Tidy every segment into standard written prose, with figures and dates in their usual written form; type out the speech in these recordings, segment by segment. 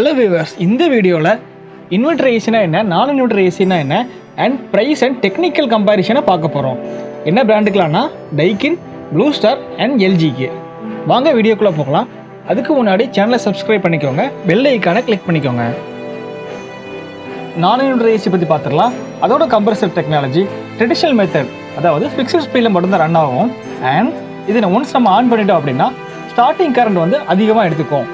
Hello viewers, இந்த வீடியோவில் inverter ஏசினா என்ன, நான் இன்வெர்டர் ஏசினா என்ன அண்ட் ப்ரைஸ் அண்ட் டெக்னிக்கல் கம்பேரிஷனை பார்க்க போகிறோம். என்ன பிராண்டுக்கலாம்னா டைக்கின், ப்ளூ ஸ்டார் அண்ட் எல்ஜிக்கு. வாங்க வீடியோக்குள்ளே போகலாம். அதுக்கு முன்னாடி சேனலை சப்ஸ்கிரைப் பண்ணிக்கோங்க, பெல் ஐக்கானை கிளிக் பண்ணிக்கோங்க. நான் இன்வெர்டர் ஏசி பற்றி பார்த்துடலாம். அதோட கம்ப்ரஸர் டெக்னாலஜி ட்ரெடிஷ்னல் மெத்தட், அதாவது ஃபிக்ஸ்ட் ஸ்பீடில் மட்டும்தான் ரன் ஆகும். அண்ட் இதை ஒன்ஸ் நம்ம ஆன் பண்ணிட்டோம் அப்படின்னா ஸ்டார்டிங் கரண்ட் வந்து அதிகமாக எடுத்துக்கும்.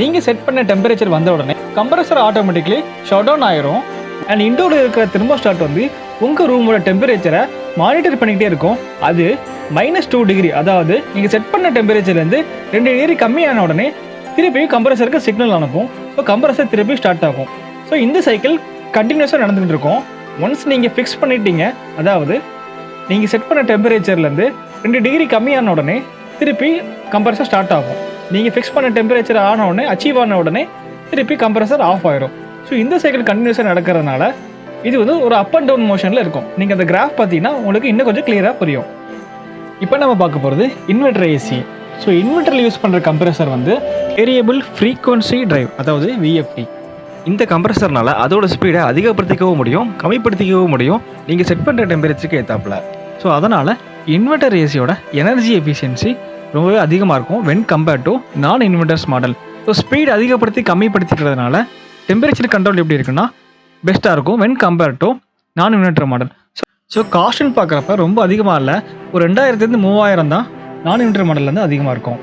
நீங்கள் செட் பண்ண டெம்பரேச்சர் வந்த உடனே கம்ப்ரஸர் ஆட்டோமேட்டிக்லி ஷட் டவுன் ஆயிரும். அண்ட் இண்டோரில் இருக்கிற தெர்மோஸ்டாட் வந்து உங்கள் ரூமோட டெம்பரேச்சரை மானிட்டர் பண்ணிக்கிட்டே இருக்கும். அது -2 டிகிரி, அதாவது நீங்கள் செட் பண்ண டெம்பரேச்சர்லேருந்து 2 டிகிரி கம்மியான உடனே திருப்பி கம்ப்ரஸருக்கு சிக்னல் அனுப்பும். ஸோ கம்ப்ரஸர் திருப்பி ஸ்டார்ட் ஆகும். ஸோ இந்த சைக்கிள் கண்டினியூஸாக நடந்துகிட்டு இருக்கும். ஒன்ஸ் நீங்கள் ஃபிக்ஸ் பண்ணிட்டீங்க, அதாவது நீங்கள் செட் பண்ண டெம்பரேச்சர்லேருந்து 2 டிகிரி கம்மியான உடனே திருப்பி கம்ப்ரஸர் ஸ்டார்ட் ஆகும். நீங்கள் ஃபிக்ஸ் பண்ண டெம்பரேச்சர் ஆன உடனே அச்சீவ் ஆன உடனே திருப்பி கம்ப்ரஸர் ஆஃப் ஆயிரும். ஸோ இந்த சைக்கிள் கண்டினியூஸாக நடக்கிறதுனால இது வந்து ஒரு அப் அண்ட் டவுன் மோஷனில் இருக்கும். நீங்கள் அந்த கிராஃப் பார்த்தீங்கன்னா உங்களுக்கு இன்னும் கொஞ்சம் கிளியராக புரியும். இப்போ நம்ம பார்க்க போகிறது இன்வெர்டர் ஏசி. ஸோ இன்வெர்டரில் யூஸ் பண்ணுற கம்ப்ரஸர் வந்து வேரியபிள் ஃப்ரீக்வன்சி டிரைவ், அதாவது விஎஃப்டி. இந்த கம்ப்ரஸர்னால அதோட ஸ்பீடை அதிகப்படுத்திக்கவும் முடியும், கம்மிப்படுத்திக்கவும் முடியும் நீங்கள் செட் பண்ணுற டெம்பரேச்சருக்கு ஏற்றாப்புல. ஸோ அதனால் இன்வெர்டர் ஏசியோட எனர்ஜி எஃபிஷியன்சி ரொம்பவே அதிகமாக இருக்கும் வென் கம்பேர்ட் டு நான் இன்வெர்டர்ஸ் மாடல். ஸோ ஸ்பீட் அதிகப்படுத்தி கம்மிப்படுத்திக்கிறதுனால டெம்பரேச்சர் கண்ட்ரோல் எப்படி இருக்குன்னா பெஸ்ட்டாக இருக்கும் வென் கம்பேர்ட் டு நான் இன்வெர்டர் மாடல். ஸோ காஸ்ட்னு பார்க்குறப்ப ரொம்ப அதிகமாக இல்லை, ஒரு 2000-3000 தான் நான் இன்வெர்டர் மாடல்லேருந்து அதிகமாக இருக்கும்.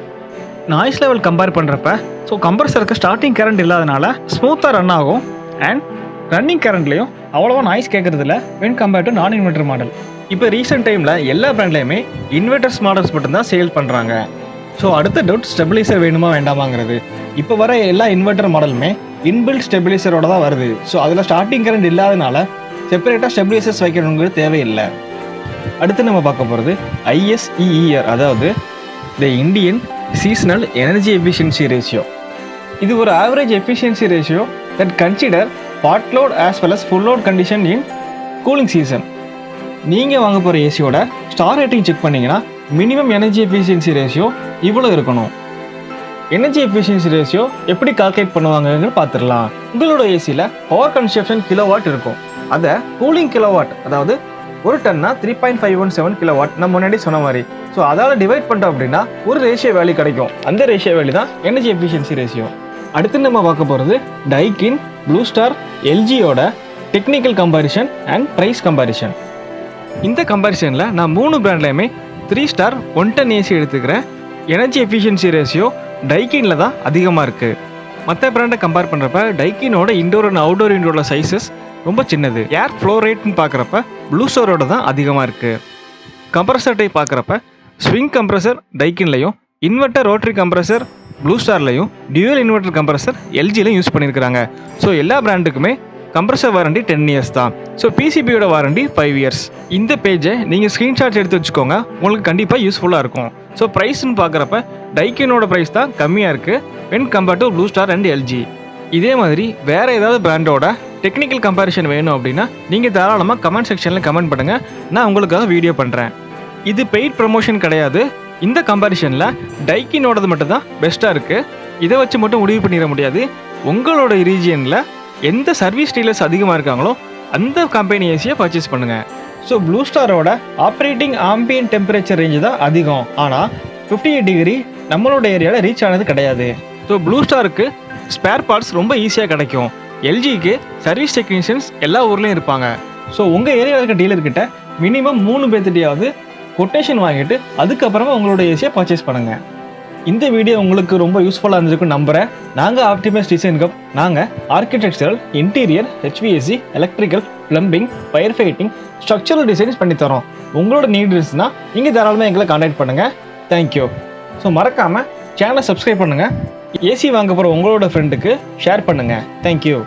நாய்ஸ் லெவல் கம்பேர் பண்ணுறப்ப ஸோ கம்ப்ரஸருக்கு ஸ்டார்டிங் கரண்ட் இல்லாதனால ஸ்மூத்தாக ரன் ஆகும். அண்ட் ரன்னிங் கரண்ட்லேயும் அவ்வளோவா நாய்ஸ் கேட்குறதில்ல வென் கம்பேர்ட் டு நான் இன்வெர்டர் மாடல். இப்போ ரீசெண்ட் டைமில் எல்லா பிராண்ட்லேயுமே இன்வெர்டர்ஸ் மாடல்ஸ் மட்டும்தான் சேல் பண்ணுறாங்க. ஸோ அடுத்த டவுட் ஸ்டெபிலைசர் வேணுமா வேண்டாமாங்கிறது. இப்போ வர எல்லா இன்வெர்டர் மாடலுமே இன்பில்ட் ஸ்டெபிலைசரோட தான் வருது. ஸோ அதில் ஸ்டார்டிங் கரண்ட் இல்லாதனால செப்பரேட்டாக ஸ்டெபிலைசர்ஸ் வைக்கணுங்கிறது தேவையில்லை. அடுத்து நம்ம பார்க்க போகிறது ISEER, அதாவது the Indian seasonal energy efficiency ratio. இது ஒரு average efficiency ratio that consider part load as well as full load condition in cooling season. நீங்கள் வாங்க போகிற ஏசியோட ஸ்டார் ரேட்டிங் செக் பண்ணிங்கன்னா மினிமம் எனர்ஜி எஃபிஷியன்சி ரேஷியோ இவ்வளோ இருக்கணும். எனர்ஜி எஃபிஷியன்சி ரேஷியோ எப்படி கால்குலேட் பண்ணுவாங்கன்னு பார்த்துடலாம். உங்களோட ஏசியில் பவர் கன்சப்ஷன் கிலோவாட் இருக்கும். அதை கூலிங் கிலோவாட், அதாவது ஒரு டன்னா 3.517 கிலோவாட் நம்ம முன்னாடி சொன்ன மாதிரி. ஸோ அதால் டிவைட் பண்ணிட்டோம் அப்படின்னா ஒரு ரேஷியோ வேல்யூ கிடைக்கும். அந்த ரேஷியோ வேல்யூ தான் எனர்ஜி எஃபிஷியன்சி ரேஷியோ. அடுத்து நம்ம பார்க்க போகிறது டைக்கின், ப்ளூ ஸ்டார், எல்ஜியோட technical comparison and price comparison. இந்த கம்பேரிஷனில் நான் 3 பிராண்ட்லையுமே 3 ஸ்டார் 110 ஏசி எடுத்துக்கிறேன். எனர்ஜி எஃபிஷியன்சி ரேஷியோ டைக்கினில் தான் அதிகமாக இருக்குது. மற்ற பிராண்டை கம்பேர் பண்ணுறப்ப டைக்கினோட இண்டோர் அண்ட் அவுட்டோர் விண்டோட சைஸஸ் ரொம்ப சின்னது. ஏர் ஃப்ளோ ரேட்னு பார்க்குறப்ப ப்ளூ ஸ்டாரோட தான் அதிகமாக இருக்குது. கம்ப்ரஸர் டைப் பார்க்குறப்ப ஸ்விங் கம்ப்ரஸர் டைக்கின்லையும், இன்வெர்டர் ரோட்டரி கம்ப்ரஸர் ப்ளூ ஸ்டார்லையும், டியூவல் இன்வெர்டர் கம்ப்ரஸர் எல்ஜிலையும் யூஸ் பண்ணியிருக்கிறாங்க. ஸோ எல்லா பிராண்டுக்குமே கம்ப்ரஸர் வாரண்டி 10 இயர்ஸ் தான். ஸோ பிசிபியோட வாரண்டி 5 இயர்ஸ். இந்த பேஜை நீங்கள் ஸ்க்ரீன்ஷாட்ஸ் எடுத்து வச்சுக்கோங்க, உங்களுக்கு கண்டிப்பாக யூஸ்ஃபுல்லாக இருக்கும். ஸோ ப்ரைஸ்ன்னு பார்க்குறப்ப டைக்கினோட ப்ரைஸ் தான் கம்மியாக இருக்குது when compared to blue star and LG. இதே மாதிரி வேறு ஏதாவது பிராண்டோட டெக்னிக்கல் கம்பேரிஷன் வேணும் அப்படின்னா நீங்கள் தாராளமாக கமெண்ட் செக்ஷனில் கமெண்ட் பண்ணுங்கள், நான் உங்களுக்காக வீடியோ பண்ணுறேன். இது பெய்ட் ப்ரமோஷன் கிடையாது. இந்த கம்பேரிஷனில் டைக்கினோடது மட்டும் தான் பெஸ்ட்டாக இருக்குது. இதை வச்சு மட்டும் முடிவு பண்ணிட முடியாது. உங்களோட ரீஜியனில் எந்த சர்வீஸ் டீலர்ஸ் அதிகமாக இருக்காங்களோ அந்த கம்பெனி ஏசியை பர்ச்சேஸ் பண்ணுங்கள். ஸோ ப்ளூ ஸ்டாரோட ஆப்ரேட்டிங் ஆம்பியன்ட் டெம்பரேச்சர் ரேஞ்சு தான் அதிகம், ஆனால் 58 டிகிரி நம்மளோட ஏரியாவில் ரீச் ஆனது கிடையாது. ஸோ ப்ளூ ஸ்டாருக்கு ஸ்பேர் பார்ட்ஸ் ரொம்ப ஈஸியாக கிடைக்கும். எல்ஜிக்கு சர்வீஸ் டெக்னீஷியன்ஸ் எல்லா ஊர்லேயும் இருப்பாங்க. ஸோ உங்கள் ஏரியாவில் இருக்க டீலர்கிட்ட மினிமம் 3 பேர்த்திட்டையாவது கொட்டேஷன் வாங்கிட்டு அதுக்கப்புறமா உங்களோட ஏசியை பர்ச்சேஸ் பண்ணுங்கள். இந்த வீடியோ உங்களுக்கு ரொம்ப யூஸ்ஃபுல்லாக இருந்திருக்குன்னு நம்புகிறேன். நாங்கள் ஆப்டிமைஸ் டிசைன் கப், நாங்கள் architectural, interior, HVAC, electrical, plumbing, fire fighting, structural designs பண்ணித்தரோம். உங்களோட நீட் இருந்துச்சுன்னா நீங்கள் தாராளமாக எங்களை கான்டாக்ட் பண்ணுங்கள். தேங்க்யூ. ஸோ மறக்காமல் சேனலை சப்ஸ்கிரைப் பண்ணுங்கள். ஏசி வாங்க போகிற உங்களோட ஃப்ரெண்டுக்கு ஷேர் பண்ணுங்கள். தேங்க்யூ.